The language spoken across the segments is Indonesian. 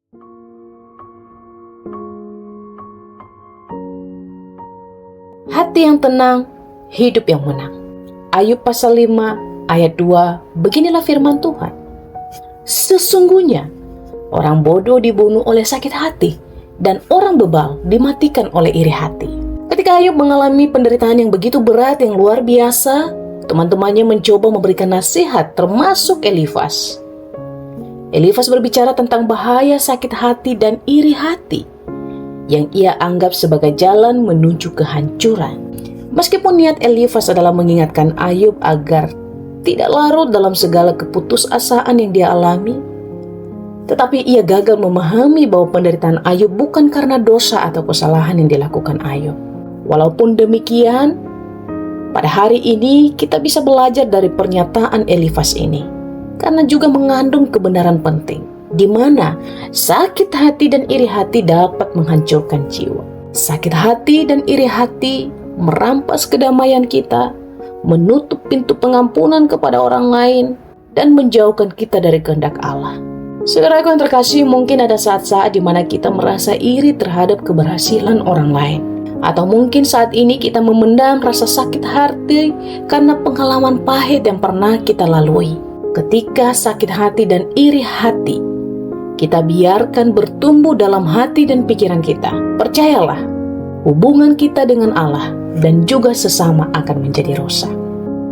Hati yang tenang, hidup yang menang. Ayub pasal 5 ayat 2, beginilah firman Tuhan. Sesungguhnya orang bodoh dibunuh oleh sakit hati, dan orang bebal dimatikan oleh iri hati. Ketika Ayub mengalami penderitaan yang begitu berat, yang luar biasa, teman-temannya mencoba memberikan nasihat, termasuk Elifas. Elifas berbicara tentang bahaya sakit hati dan iri hati yang ia anggap sebagai jalan menuju kehancuran. Meskipun niat Elifas adalah mengingatkan Ayub agar tidak larut dalam segala keputusasaan yang dia alami, tetapi ia gagal memahami bahwa penderitaan Ayub bukan karena dosa atau kesalahan yang dilakukan Ayub. Walaupun demikian, pada hari ini kita bisa belajar dari pernyataan Elifas ini, karena juga mengandung kebenaran penting, di mana sakit hati dan iri hati dapat menghancurkan jiwa. Sakit hati dan iri hati merampas kedamaian kita, menutup pintu pengampunan kepada orang lain, dan menjauhkan kita dari kehendak Allah. Saudaraku yang terkasih, mungkin ada saat-saat di mana kita merasa iri terhadap keberhasilan orang lain. Atau mungkin saat ini kita memendam rasa sakit hati karena pengalaman pahit yang pernah kita lalui. Ketika sakit hati dan iri hati kita biarkan bertumbuh dalam hati dan pikiran kita, percayalah, hubungan kita dengan Allah dan juga sesama akan menjadi rusak.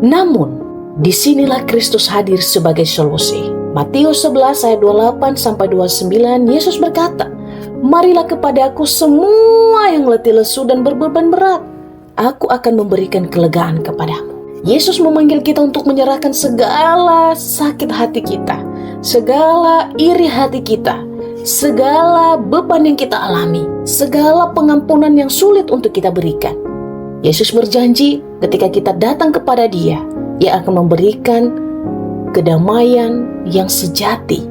Namun, disinilah Kristus hadir sebagai solusi. Matius 11 ayat 28-29, Yesus berkata, "Marilah kepadaku semua yang letih lesu dan berbeban berat, aku akan memberikan kelegaan kepadamu." Yesus memanggil kita untuk menyerahkan segala sakit hati kita, segala iri hati kita, segala beban yang kita alami, segala pengampunan yang sulit untuk kita berikan. Yesus berjanji ketika kita datang kepada Dia, Ia akan memberikan kedamaian yang sejati,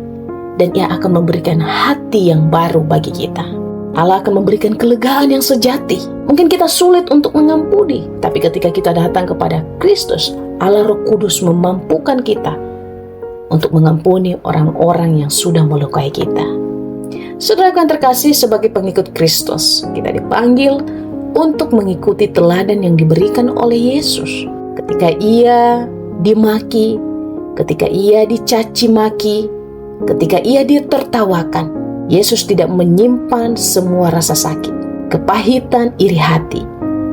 dan Ia akan memberikan hati yang baru bagi kita. Allah akan memberikan kelegaan yang sejati. Mungkin kita sulit untuk mengampuni, tapi ketika kita datang kepada Kristus, Allah Roh Kudus memampukan kita untuk mengampuni orang-orang yang sudah melukai kita. Saudara yang terkasih, sebagai pengikut Kristus, kita dipanggil untuk mengikuti teladan yang diberikan oleh Yesus. Ketika Ia dimaki, ketika Ia dicaci maki, ketika Ia ditertawakan, Yesus tidak menyimpan semua rasa sakit, kepahitan, iri hati.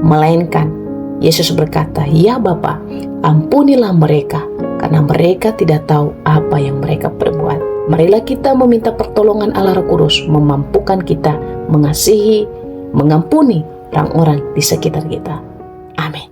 Melainkan Yesus berkata, "Ya Bapa, ampunilah mereka, karena mereka tidak tahu apa yang mereka perbuat." Marilah kita meminta pertolongan Allah Roh Kudus memampukan kita mengasihi, mengampuni orang-orang di sekitar kita. Amin.